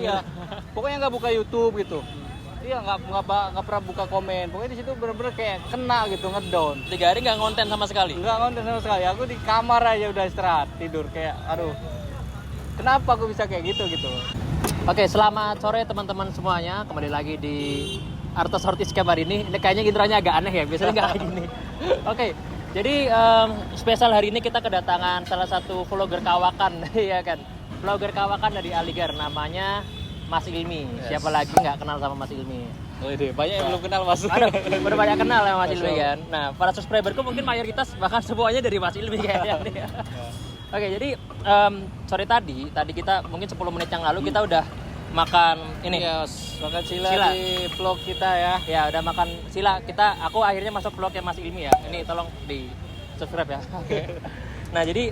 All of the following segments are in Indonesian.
Iya, pokoknya nggak buka YouTube gitu. Iya, nggak pernah buka komen. Pokoknya di situ bener-bener kayak kena gitu, ngedown. 3 hari nggak ngonten sama sekali. Nggak konten sama sekali. Aku di kamar aja udah istirahat, tidur kayak, aduh, kenapa aku bisa kayak gitu gitu. Oke, selamat sore teman-teman semuanya. Kembali lagi di Artos Hortis kabar ini. Ini kayaknya intronya agak aneh ya, biasanya nggak kayak gini. Oke, jadi spesial hari ini kita kedatangan salah satu vlogger kawakan, ya kan? Vlogger kawakan dari Aligar, namanya Mas Ilmi. Yes. Siapa lagi nggak kenal sama Mas Ilmi? Oh ini banyak yang belum kenal Mas. Aduh, udah banyak kenal ya Mas Ilmi kan. Nah, para subscriberku mungkin mayoritas bahkan semuanya dari Mas Ilmi kayaknya. Oke, jadi sore tadi kita mungkin 10 menit yang lalu kita udah makan ini. Yes, makan sila di vlog kita ya. Ya, udah makan sila. Aku akhirnya masuk vlognya Mas Ilmi ya. Ini tolong di subscribe ya. Oke. Nah, jadi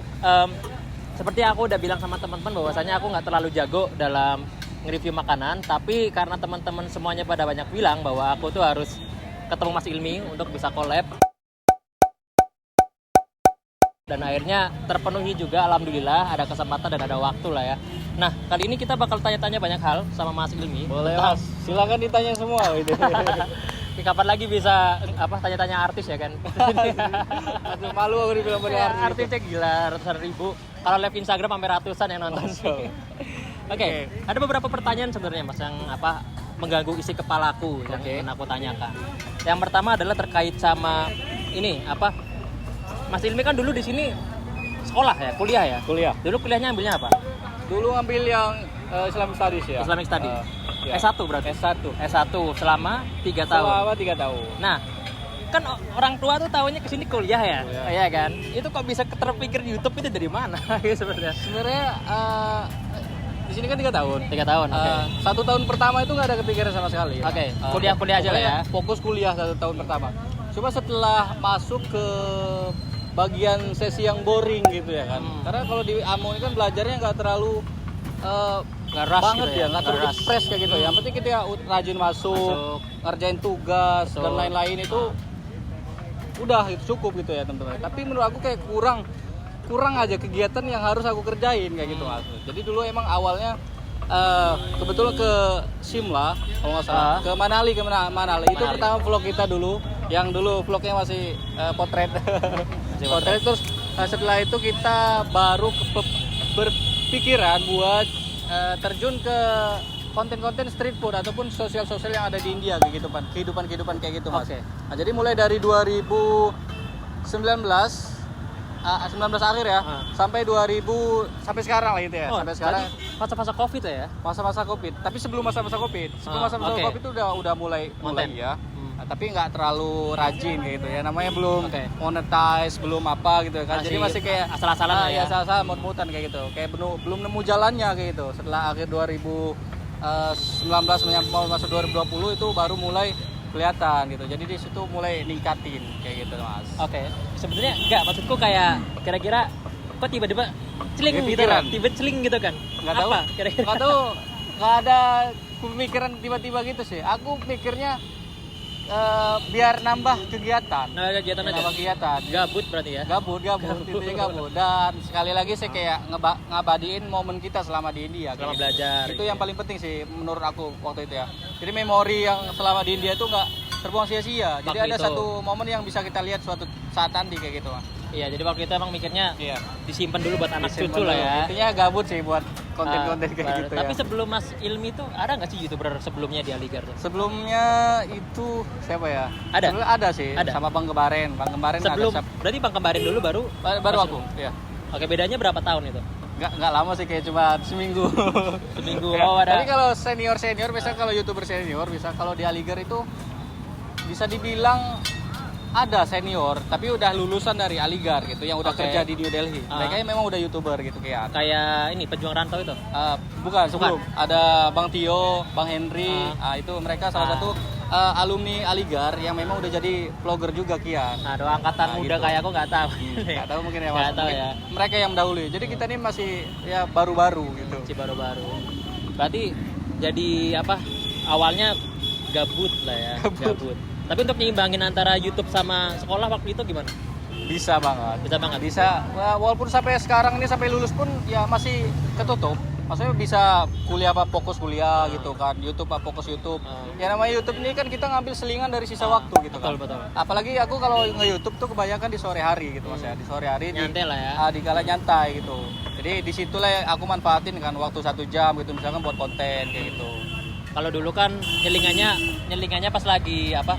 seperti aku udah bilang sama teman-teman bahwasanya aku nggak terlalu jago dalam nge-review makanan, tapi karena teman-teman semuanya pada banyak bilang bahwa aku tuh harus ketemu Mas Ilmi untuk bisa collab. Dan akhirnya terpenuhi juga, alhamdulillah ada kesempatan dan ada waktu lah ya. Nah, kali ini kita bakal tanya-tanya banyak hal sama Mas Ilmi. Boleh Mas, silakan ditanya semua ini. Kapan lagi bisa tanya-tanya artis ya kan? Aduh, malu aku dibilang pada artis. Artisnya gila, ratusan ribu. Kalau live Instagram sampai ratusan yang nonton. Oke, ada beberapa pertanyaan sebenarnya Mas yang mengganggu isi kepalaku yang ingin aku tanyakan. Yang pertama adalah terkait sama ini Mas Ilmi kan dulu di sini sekolah ya, kuliah ya? Kuliah. Dulu kuliahnya ambilnya apa? Dulu ambil yang Islamic Studies ya. Islamic Study. Ya. S1 berarti? S1 selama 3 tahun. Selama 3 tahun. Nah, kan orang tua tuh tahunya kesini kuliah ya, Kuliah. iya kan? Itu kok bisa terpikir YouTube itu dari mana? Sebenarnya. Sebenarnya di sini kan 3 tahun. 3 tahun. Oke. 1 tahun pertama itu nggak ada kepikiran sama sekali. Oke, kuliah-kuliah aja lah ya. Fokus kuliah 1 tahun pertama. Cuma setelah masuk ke bagian sesi yang boring gitu ya kan. Karena kalau di AMO ini kan belajarnya nggak terlalu Nggak rush banget gitu ya, nggak terlalu rush. fresh kayak gitu. Yang penting kita rajin masuk, ngerjain tugas dan lain-lain itu udah itu cukup gitu ya teman-teman. Tapi menurut aku kayak kurang aja kegiatan yang harus aku kerjain kayak gitu Mas. Jadi dulu emang awalnya kebetulan ke Simla kalau nggak salah, ke Manali itu pertama vlog kita dulu, yang dulu vlognya masih potret. Potret terus setelah itu kita baru berpikiran buat terjun ke konten-konten street food ataupun sosial-sosial yang ada di India kayak gitu Pan. Kehidupan kayak gitu Mas. Oke. Nah, jadi mulai dari 2019 akhir ya, sampai sampai sekarang lah gitu ya. Sampai sekarang masa-masa Covid ya? masa-masa Covid. Tapi sebelum masa-masa Covid, Covid itu udah mulai ya. Nah, tapi nggak terlalu rajin kayak gitu ya. Namanya belum monetize, belum apa gitu kan. Jadi masih kayak asal-asalan ya. Asal-asalan mut-mutan kayak gitu. Kayak belum nemu jalannya kayak gitu. Setelah akhir 2019 mau masuk 2020 itu baru mulai kelihatan gitu. Jadi di situ mulai ningkatin kayak gitu Mas. Oke. Sebenarnya enggak, maksudku kayak kira-kira kok tiba-tiba celing gitu Kepikiran. kan. Tiba celing gitu kan. Nggak tahu. Apa kira-kira? Nggak tahu. Nggak ada pemikiran tiba-tiba gitu sih. Aku mikirnya biar nambah kegiatan. Nambah kegiatan aja. Nambah kegiatan. Gabut berarti ya. Gabut. Intinya gabut. Dan sekali lagi saya kayak ngabadiin momen kita selama di India. Selama kayak belajar. Itu yang paling penting sih menurut aku waktu itu ya. Jadi memori yang selama di India itu nggak terbuang sia-sia. Jadi Waktu ada itu. satu momen yang bisa kita lihat suatu saat nanti kayak gitu Mas. Iya, jadi waktu itu emang mikirnya Iya. disimpan dulu buat anak Disimpan cucu lah dulu. ya. Intinya gabut sih buat konten-konten kayak gitu Tapi ya. sebelum Mas Ilmi tuh ada nggak sih YouTuber sebelumnya di Aligar tuh? Sebelumnya itu siapa ya? Ada? Sebelumnya ada sih. Ada? Sama Bang Kemarin. Bang Kemarin Sebelum ada. berarti Bang Kembarin dulu baru Baru aku. Iya. Oke, bedanya berapa tahun itu? Nggak lama sih, kayak cuma seminggu. Seminggu. Ya. Oh, ada. Tapi kalau senior bisa kalau YouTuber senior bisa kalau di Aligar itu bisa dibilang ada senior tapi udah lulusan dari Aligar gitu yang udah kerja di New Delhi. Mereka memang udah YouTuber gitu kayak. Kayak ini pejuang rantau itu. Bukan, sebelum ada Bang Tio, Bang Henry, itu mereka salah satu alumni Aligar yang memang udah jadi vlogger juga Kian. Aduh, angkatan muda gitu. kayak aku nggak tahu. Nggak tahu mungkin ya Mas. Nggak tahu Mungkin ya. mereka yang mendahului. Jadi kita ini masih ya baru-baru gitu. Masih baru-baru. Berarti jadi awalnya gabut lah ya, gabut. Tapi untuk nyimbangin antara YouTube sama sekolah waktu itu gimana? Bisa banget. Bisa banget. Bisa. Walaupun sampai sekarang ini sampai lulus pun ya masih ketutup. maksudnya bisa kuliah apa fokus kuliah gitu kan, YouTube apa fokus YouTube. Ya namanya YouTube ini kan kita ngambil selingan dari sisa waktu gitu kan. Betul. Apalagi aku kalau nge-YouTube tuh kebanyakan di sore hari gitu Mas ya. Di sore hari Nyantai lah ya. di kala nyantai gitu. Jadi disitulah aku manfaatin kan waktu 1 jam gitu misalkan buat konten kayak gitu. Kalau dulu kan nyelingannya pas lagi apa?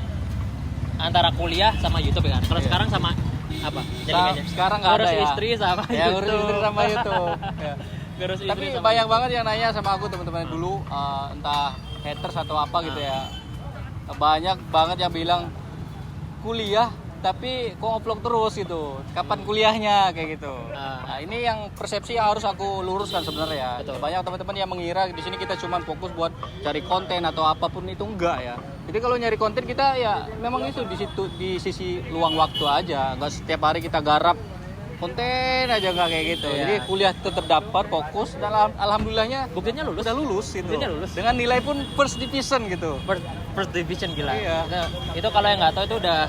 Antara kuliah sama YouTube ya kan. Kalau sekarang sama apa? Nyelingannya. Sekarang nggak ada ya. Istri sama Ya YouTube. ngurus istri sama YouTube. Ya. Ngurus istri Tapi sama banyak banget yang nanya sama aku teman-teman dulu, entah haters atau apa gitu ya. Banyak banget yang bilang kuliah tapi kok ngevlog terus gitu. Kapan kuliahnya kayak gitu. Nah, ini yang persepsi yang harus aku luruskan sebenarnya. Betul. Banyak teman-teman yang mengira di sini kita cuma fokus buat cari konten atau apapun, itu enggak ya. Jadi kalau nyari konten kita ya memang itu di situ, di sisi luang waktu aja. Enggak setiap hari kita garap konten aja, nggak kayak gitu. Iya. Jadi kuliah tetap dapat fokus dan alhamdulillahnya Buktinya lulus. udah lulus itu. Buktinya lulus. Dengan nilai pun first division gitu. First division gila. Iya. Itu kalau yang nggak tahu itu udah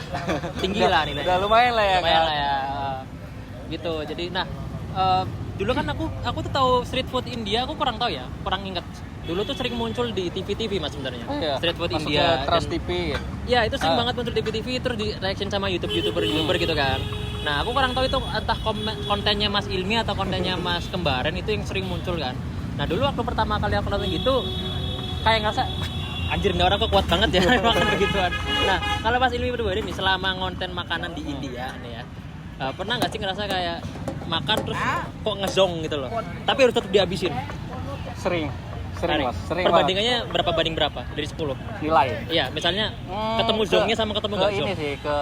tinggi lah nilainya. Udah lumayan lah ya. Lumayan kan? lah ya. Gitu. Jadi dulu kan aku tuh tahu street food India, aku kurang tahu ya, kurang inget. Dulu tuh sering muncul di TV Mas sebenarnya. Oh, iya. Street food Masuk India. ke Trust TV. Ya itu sering banget muncul di TV terus di reaction sama YouTuber gitu kan. Nah aku kurang tahu itu entah kontennya Mas Ilmi atau kontennya Mas Kembaren itu yang sering muncul kan. Nah dulu waktu pertama kali aku nonton gitu kayak ngerasa anjir nggak orang kok kuat banget ya makan begituan. Nah kalau Mas Ilmi pribadi nih selama ngonten makanan di India nih ya, pernah nggak sih ngerasa kayak makan terus kok ngezong gitu loh, tapi harus tetap dihabisin? Sering Mas, sering Perbandingannya berapa banding berapa dari 10? nilai. Iya, misalnya ketemu zongnya sama ketemu nggak zong. Ini sih ke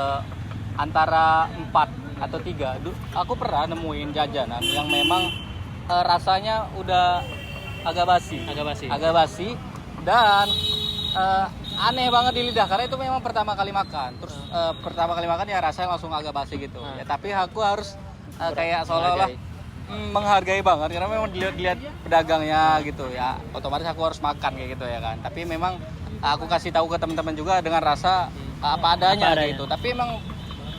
antara 4 atau 3. Aku pernah nemuin jajanan yang memang rasanya udah agak basi dan aneh banget di lidah karena itu memang pertama kali makan. Terus pertama kali makan ya rasanya langsung agak basi gitu. Ya, tapi aku harus kayak seolah-olah menghargai banget karena memang dilihat pedagangnya gitu ya, otomatis aku harus makan kayak gitu ya kan. Tapi memang aku kasih tahu ke teman-teman juga dengan rasa apa adanya gitu. Tapi emang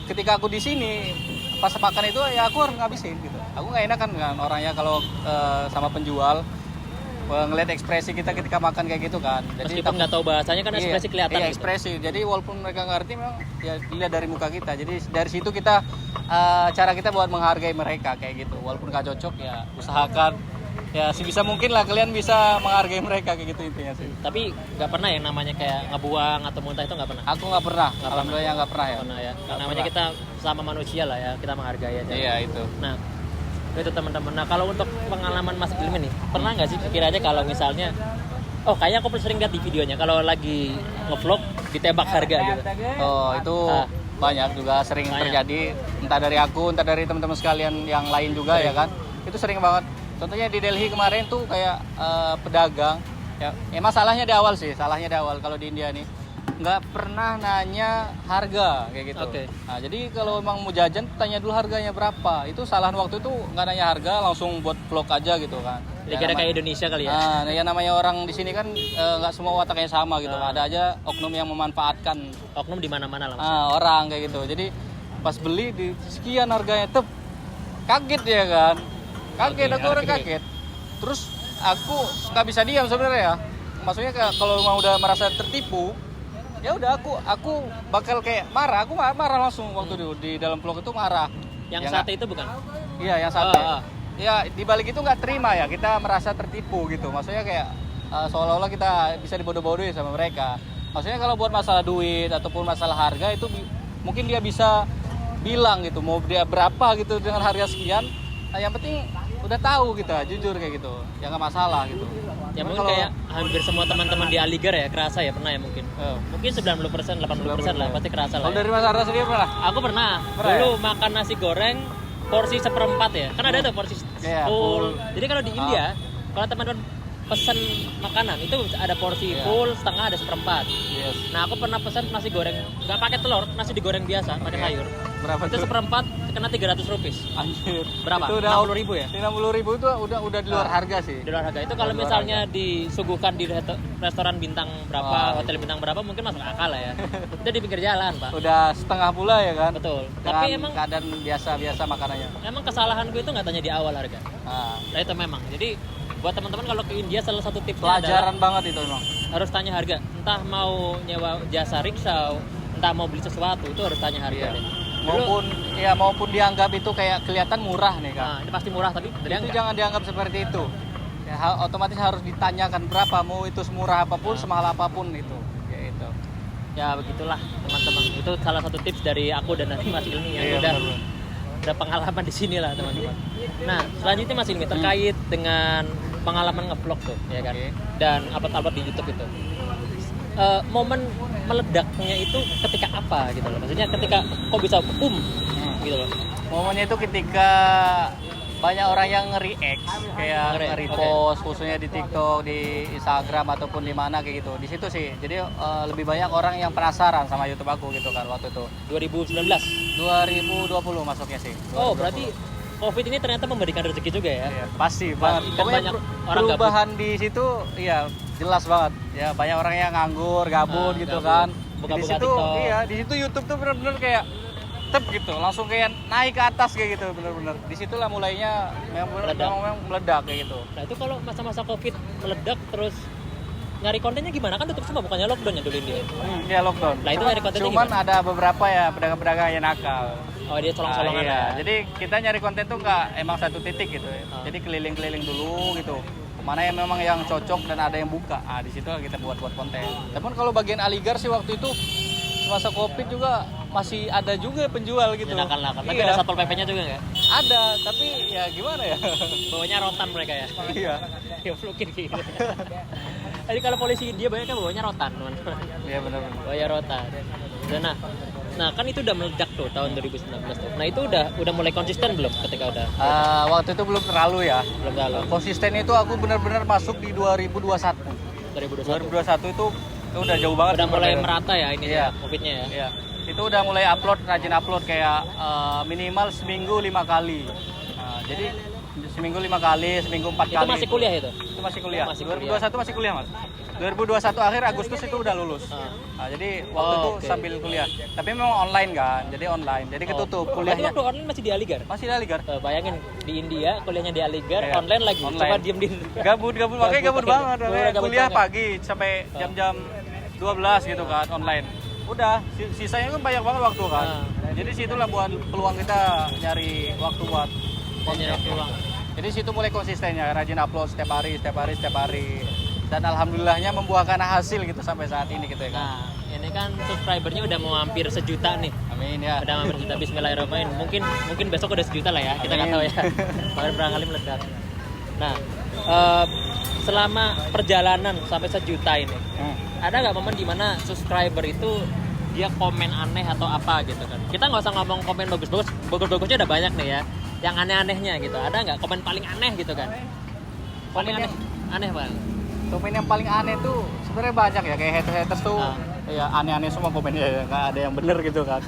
ketika aku di sini pas makan itu ya aku harus ngabisin gitu. Aku nggak enak kan orangnya kalau sama penjual ngeliat ekspresi kita ketika makan kayak gitu kan. Jadi meskipun nggak tahu bahasanya kan ekspresi kelihatan. Iya, gitu. ekspresi. Jadi walaupun mereka ngerti memang ya dilihat dari muka kita. Jadi dari situ kita cara kita buat menghargai mereka kayak gitu. Walaupun nggak cocok ya usahakan ya sebisa mungkin lah kalian bisa menghargai mereka kayak gitu intinya sih. Tapi nggak pernah yang namanya kayak ngebuang atau muntah itu nggak pernah. Aku nggak pernah. Alhamdulillah nggak pernah ya. Pernah ya. Namanya kita sama manusia lah ya, kita menghargai aja. Iya itu. Nah itu teman-teman. Nah kalau untuk pengalaman Mas Ilmi nih, pernah nggak sih pikirannya kalau misalnya, oh kayaknya aku sering lihat di videonya kalau lagi ngevlog ditembak harga gitu. Oh itu banyak juga sering terjadi, entah dari aku, entah dari teman-teman sekalian yang lain juga ya kan. Itu sering banget. Contohnya di Delhi kemarin tuh kayak pedagang, ya masalahnya di awal sih, salahnya di awal kalau di India nih nggak pernah nanya harga kayak gitu. Okay. Nah jadi kalau emang mau jajan tanya dulu harganya berapa. Itu salahan waktu itu nggak nanya harga, langsung buat vlog aja gitu kan. Ya, kira kayak Indonesia kali ya. Nah ya namanya orang di sini kan nggak semua wataknya sama gitu. Ada aja oknum yang memanfaatkan. Oknum di mana-mana lah. Orang kayak gitu. Jadi pas beli di sekian harganya kaget ya kan. Aku orang kaget. Terus aku nggak bisa diam sebenarnya ya. Maksudnya kalau mau udah merasa tertipu, ya udah aku bakal kayak marah. Aku marah langsung waktu di dalam vlog itu marah. Yang ya, sate itu bukan? Iya, yang sate. Ya di balik itu nggak terima ya, kita merasa tertipu gitu. Maksudnya kayak seolah-olah kita bisa dibodoh-bodohin sama mereka. Maksudnya kalau buat masalah duit ataupun masalah harga itu mungkin dia bisa bilang gitu mau dia berapa gitu dengan harga sekian. Nah, yang penting udah tahu kita jujur kayak gitu, ya nggak masalah gitu. Ya mungkin kayak hampir semua teman-teman di Aligar ya kerasa ya, pernah ya mungkin. Mungkin 90%, 80% lah pasti kerasa lah. Kalau dari Mas Arda sendiri pernah? Aku pernah. Dulu makan nasi goreng porsi 1/4 ya. Kan ada tuh porsi full. Jadi kalau di India, kalau teman-teman pesen makanan itu ada porsi full, setengah, ada 1/4. Yes. Nah aku pernah pesan nasi goreng nggak pakai telur, nasi digoreng biasa pakai sayur. Berapa itu 1/4 kena 300 rupiah. Anjir. Berapa? Itu udah 60.000 ya? 60.000 itu udah di luar harga sih. Di luar harga. Itu kalau misalnya disuguhkan di restoran bintang berapa, hotel bintang berapa mungkin masuk akal lah ya. Itu di pinggir jalan, Pak. Udah setengah pula ya kan? Betul. Dengan tapi emang keadaan biasa-biasa makanannya. Emang kesalahan gue itu nggak tanya di awal harga. Nah itu memang. Jadi buat teman-teman kalau ke India salah satu tipsnya Pelajaran adalah banget itu emang. harus tanya harga. Entah mau nyewa jasa rickshaw, entah mau beli sesuatu itu harus tanya harga Iya. deh. Dulu, Maupun dianggap itu kayak kelihatan murah nih kan. nah, ini pasti murah tapi Itu ternyata jangan dianggap seperti itu. Ya, otomatis harus ditanyakan berapa, mau itu semurah apapun, semahal apapun itu. Kayak itu. ya begitulah teman-teman. Itu salah satu tips dari aku dan dari Mas Ilmi yang Iya, udah benar. udah pengalaman di sini lah teman-teman. Nah selanjutnya Mas Ilmi terkait dengan pengalaman ngevlog tuh ya kan, Oke. dan upload di YouTube itu. Momen meledaknya itu ketika apa gitu loh, maksudnya ketika kok bisa gitu loh. Momennya itu ketika banyak orang yang nge-react, kayak Nge-react, nge-repost khususnya di TikTok, di Instagram ataupun di mana kayak gitu. Di situ sih. Jadi lebih banyak orang yang penasaran sama YouTube aku gitu kan waktu itu. 2019. 2020 masuknya sih. Oh 2020. berarti COVID ini ternyata memberikan rezeki juga ya. Iya, pasti banget. Kan Pokoknya banyak orang perubahan di situ iya jelas banget. Ya banyak orang yang nganggur, gabut gitu Gabut. kan. Buka-buka Di situ TikTok. iya, di situ YouTube tuh bener-bener kayak tep gitu, langsung kayak naik ke atas kayak gitu bener-bener. Disitulah mulainya memang meledak kayak gitu. Nah itu kalau masa-masa COVID meledak terus nyari kontennya gimana, kan tutup semua bukannya lockdown ya dulu ini. Iya lockdown. Lah, itu nyari kontennya Cuman gimana? ada beberapa ya pedagang-pedagang yang nakal. Oh dia colong-colongan Iya. ya. Jadi kita nyari konten tuh nggak emang satu titik gitu ya. Ah. Jadi keliling-keliling dulu gitu. Mana yang memang yang cocok dan ada yang buka. Ah di situ kita buat konten. Tapi kalau bagian Aligar sih waktu itu masa Covid juga masih ada juga penjual gitu. Nakal-nakal. Tapi Iya. ada satpol PP-nya juga nggak? Ada, tapi ya gimana ya? Bawanya rotan mereka ya. Iya. Ya mungkin gitu. Jadi kalau polisi India banyak kan bawanya rotan, teman-teman. Iya benar-benar. Bawanya rotan. Dan nah kan itu udah meledak tuh tahun 2019 tuh. Nah itu udah mulai konsisten belum ketika udah Waktu itu belum terlalu ya. belum lalu Konsisten itu aku benar-benar masuk di 2021. 2021. 2021 itu udah jauh banget. Udah mulai perbedaan. merata ya ini Iya. ya COVID-nya ya. Iya. Itu udah mulai rajin upload kayak minimal seminggu 5 kali. Nah, jadi seminggu 5 kali, seminggu 4 Itu kali. masih kuliah itu? Itu masih kuliah. Masih kuliah. 2021 masih kuliah, Mas. 2021 akhir Agustus itu udah lulus. Nah, jadi waktu itu oke. sambil kuliah. Tapi memang online kan, jadi online. Jadi ketutup Berarti kuliahnya. waktu online masih di Aligar? Masih di Aligar. Bayangin di India kuliahnya di Aligar, Iya. online lagi. Online. Coba diem di Gabut, makanya gabut banget. Bener, Makanya gabut kuliah banget. pagi sampai jam-jam 12 gitu kan online. Udah, sisanya kan banyak banget waktu kan. Jadi situlah buat peluang kita nyari waktu buat Nyari waktu luang. Jadi situ mulai konsistennya, rajin upload setiap hari. Dan alhamdulillahnya membuahkan hasil gitu sampai saat ini gitu ya kan. Nah, ini kan subscribernya udah mau hampir 1 juta nih. Amin ya. Udah hampir 1 juta, bismillahirrahmanirrahim. Mungkin besok udah 1 juta lah ya, kita nggak Amin. tahu ya. Kemarin berangkali meledak. Nah, selama perjalanan sampai 1 juta ini, ada nggak momen dimana subscriber itu dia komen aneh atau apa gitu kan? Kita nggak usah ngomong komen bagusnya udah banyak nih ya. Yang aneh-anehnya gitu, ada nggak komen paling aneh gitu kan? Paling aneh banget. Komen yang paling aneh tuh sebenarnya banyak ya, kayak haters tuh ya aneh-aneh semua komennya ya, nggak ada yang bener gitu kan.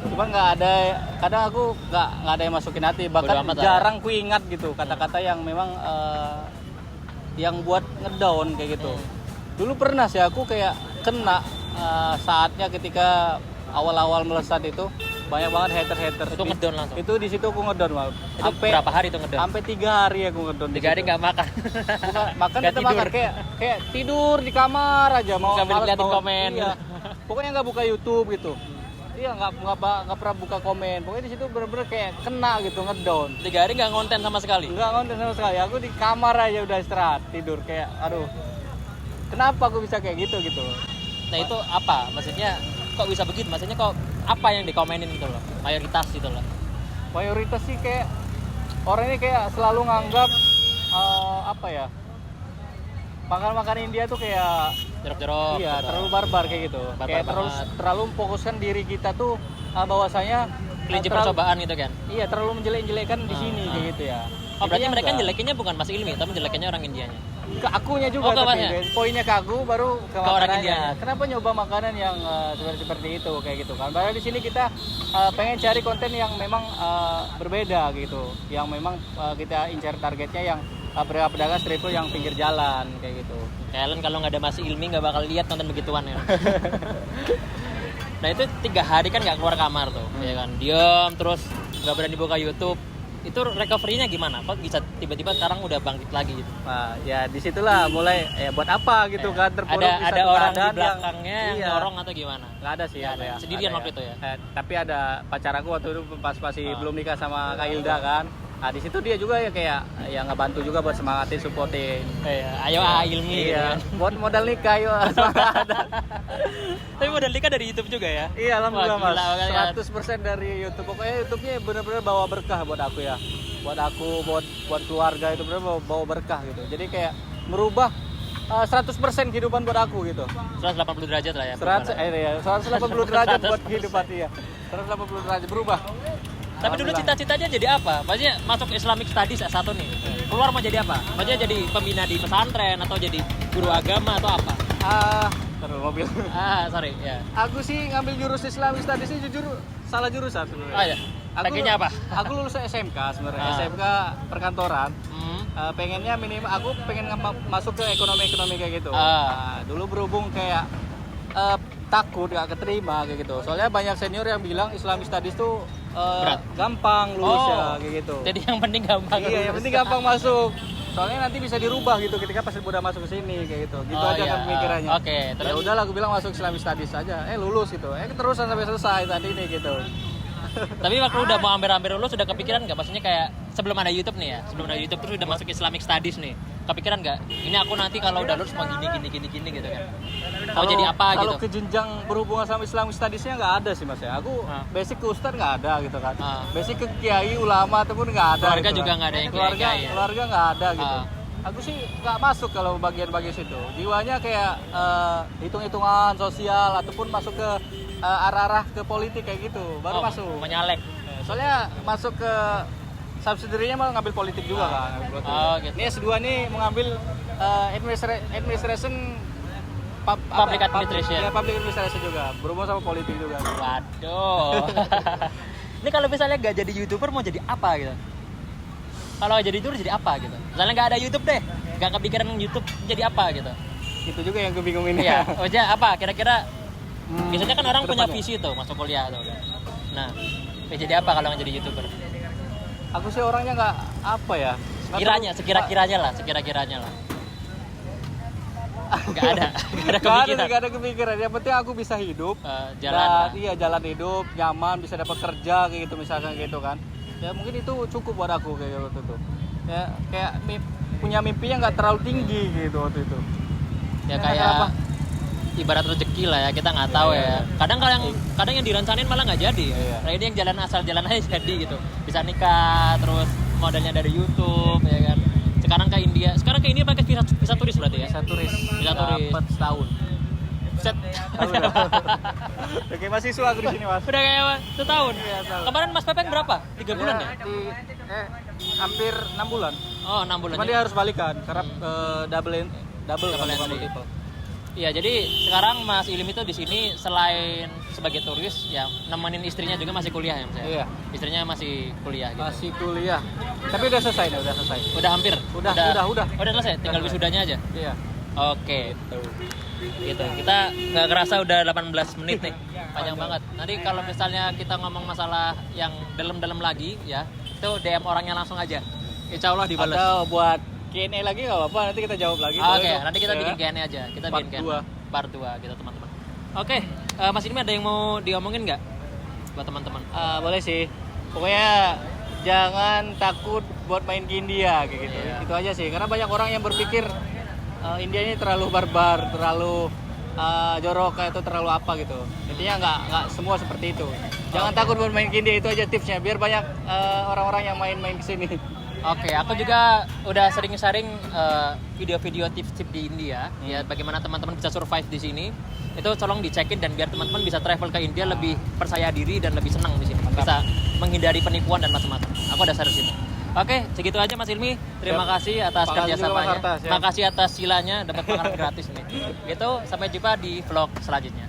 Cuma nggak ada, kadang aku nggak ada yang masukin hati, bahkan Bodo amat lah jarang ku ingat gitu kata-kata yang memang yang buat ngedown kayak gitu. Dulu pernah sih aku kayak kena saatnya ketika awal-awal melesat itu banyak banget haters. Itu ngedown langsung. Itu di situ aku ngedown, Mal. Itu berapa hari itu ngedown? Sampai 3 hari aku ngedown. 3 hari nggak makan. Makan Nggak kita tidur. makan kayak tidur di kamar aja mau Sambil malas liatin bangun. komen. Iya. Pokoknya nggak buka YouTube gitu. Iya nggak pernah buka komen. Pokoknya di situ bener-bener kayak kena gitu ngedown. 3 hari nggak ngonten sama sekali. Nggak konten sama sekali. Aku di kamar aja udah istirahat tidur kayak aduh. Kenapa aku bisa kayak gitu gitu? Nah itu apa? Maksudnya kok bisa begitu? Maksudnya kok apa yang dikomenin gitu loh? Mayoritas gitu loh. Mayoritas sih kayak orang ini kayak selalu nganggap apa ya? Makan India tuh kayak Jorok-jorok. iya gitu. terlalu barbar kayak gitu. Barbar Kayak banget. terlalu memfokuskan diri kita tuh bahwasanya Kelinci terlalu- percobaan gitu kan. Iya terlalu menjelek-jelekan di sini kayak gitu ya. Oh berarti Kitanya mereka enggak. jelekinnya bukan Mas Ilmi, tapi jelekinnya orang Indianya. Ke akunya juga Oh, ke tapi Masnya? poinnya ke aku baru ke Ke orang makanannya. Indianya. Kenapa nyoba makanan yang seperti itu kayak gitu kan? Padahal di sini kita pengen cari konten yang memang berbeda gitu, yang memang kita incar targetnya yang pedagang street food yang pinggir jalan kayak gitu. Kalian kalau nggak ada Mas Ilmi nggak bakal lihat konten begituan ya. Nah itu 3 hari kan nggak keluar kamar tuh, ya kan? Diam terus nggak berani buka YouTube. itu recovery-nya gimana? Kok bisa tiba-tiba sekarang udah bangkit lagi gitu? Nah, ya disitulah mulai buat apa gitu kan terpuruk di Ada satu orang di keadaan belakangnya yang iya. dorong atau gimana? Nggak ada sih Nggak aku ada. ya. Sendirian Nggak waktu ada itu ya? Tapi ada pacar aku waktu itu pas masih belum nikah sama Kak Hilda kan. Nah di situ dia juga ya kayak ya ngebantu juga buat semangatin, supporting. Ayo Ilmi gitu Iya, kan. buat modal nikah yuk. Tapi modal nikah dari YouTube juga ya? Iya, alhamdulillah Wah, gila Mas. banget ya. 100% dari YouTube. Pokoknya YouTube-nya benar-benar bawa berkah buat aku ya. Buat aku, buat keluarga itu benar bawa berkah gitu. Jadi kayak merubah 100% kehidupan buat aku gitu. 180 derajat lah ya. 180 derajat buat kehidupan dia. 180 derajat berubah. Tapi dulu cita-citanya jadi apa? Maksudnya masuk Islamic Studies S1 nih. Keluar mau jadi apa? Maksudnya jadi pembina di pesantren atau jadi guru agama atau apa? Terus mobil. Sorry ya. Aku sih ngambil jurus Islamic Studies ini jujur salah jurusan sebenarnya. Ya. Pengennya apa? Aku lulus SMK sebenarnya. SMK perkantoran. Pengennya minimal aku pengen masuk ke ekonomi kayak gitu. Nah, dulu berhubung kayak takut gak keterima kayak gitu. Soalnya banyak senior yang bilang Islamic Studies tuh berat, gampang lulus ya kayak gitu. Jadi yang penting gampang. Iya, yang penting gampang masuk. Soalnya nanti bisa dirubah gitu ketika pas udah masuk ke sini kayak gitu. Gitu aja kan pemikirannya. Oke, terus ya udahlah aku bilang masuk Islamic Studies aja. Lulus gitu. Keterusan sampai selesai tadi nih gitu. Tapi waktu udah mau hampir lulus udah kepikiran nggak? Maksudnya kayak sebelum ada YouTube nih ya, sebelum ada YouTube terus udah masuk Islamic Studies nih, kepikiran nggak? Ini aku nanti kalau udah lulus mau gini gitu kan? Mau jadi apa gitu? Kalau ke jenjang berhubungan sama Islamic Studies-nya nggak ada sih mas ya. Aku basic ke ustadz nggak ada gitu kan. Basic ke kiai ulama ataupun nggak ada. Keluarga gitu juga kan. nggak ada yang kiai. ya? Keluarga nggak ada gitu. Aku sih nggak masuk kalau bagian-bagian situ. Jiwanya kayak hitung-hitungan sosial ataupun masuk ke arah-arah ke politik kayak gitu, baru masuk. Menyalek. Soalnya masuk ke subsidiary-nya mau ngambil politik juga kan. Gitu. Ini S2 nih mengambil administration public administration. Ya, public administration juga, berhubungan sama politik juga. Waduh. Ini kalau misalnya nggak jadi YouTuber mau jadi apa gitu? Kalau nggak jadi YouTuber jadi apa gitu? Misalnya nggak ada YouTube deh, nggak kepikiran YouTube jadi apa gitu? Itu juga yang gue bingungin ya. Maksudnya apa? Kira-kira biasanya kan orang punya ya? visi tuh masuk kuliah tuh. Nah, jadi apa kalau nggak jadi YouTuber? Aku sih orangnya nggak apa ya. Sekira-kiranya lah. Nggak ada kepikiran. Nggak ada kepikiran. Yang penting aku bisa hidup. Jalan hidup, nyaman, bisa dapat kerja kayak gitu misalkan gitu kan. Ya mungkin itu cukup buat aku kayak waktu itu. Ya kayak punya mimpinya nggak terlalu tinggi gitu waktu itu. Ya kayak ibarat rezeki lah ya, kita nggak tahu ya. Kadang yang direncanain malah nggak jadi. Nah ini yang jalan aja jadi gitu. Bisa nikah, terus modalnya dari YouTube ya kan. Sekarang ke India pakai visa turis berarti ya? Visa turis. Dapat setahun. Set. Oke, mahasiswa aku di sini mas. Udah kayak setahun. Ya, kemarin Mas Pepeng berapa? 3 bulan ya? Hampir 6 bulan. Oh 6 bulan. Cuma dia harus balikan karena double entry. multiple. Iya, jadi sekarang Mas Ilim itu di sini selain sebagai turis, ya nemenin istrinya juga masih kuliah ya Mas ya? Iya. Istrinya masih kuliah gitu. Masih kuliah. Tapi udah selesai. Udah hampir? Udah selesai, tinggal wisudanya aja? Iya. Oke. Gitu. Kita nggak kerasa udah 18 menit nih. Panjang banget. Nanti kalau misalnya kita ngomong masalah yang dalam-dalam lagi ya, itu DM orangnya langsung aja. Insya Allah dibalas. Atau buat Q&A lagi nggak apa-apa, nanti kita jawab lagi. Oke, nanti kita bikin Q&A aja. Kita bikin part 2 gitu teman-teman. Oke, Mas ini ada yang mau diomongin nggak buat teman-teman? Boleh sih. Pokoknya jangan takut buat main ke India kayak gitu. Itu aja sih. Karena banyak orang yang berpikir India ini terlalu barbar, terlalu jorok itu terlalu apa gitu. Intinya nggak semua seperti itu. Jangan takut buat main ke India, itu aja tipsnya. Biar banyak orang-orang yang main-main ke sini. Oke, aku juga udah sering sharing video-video tips-tips di India, ya bagaimana teman-teman bisa survive di sini. Itu tolong dicekin dan biar teman-teman bisa travel ke India lebih percaya diri dan lebih senang di sini. Bisa menghindari penipuan dan macam-macam. Aku udah share di situ. Oke, segitu aja Mas Ilmi. Terima kasih atas kerjasamanya. Makasih atas silanya dapat makanan gratis nih. Gitu, sampai jumpa di vlog selanjutnya.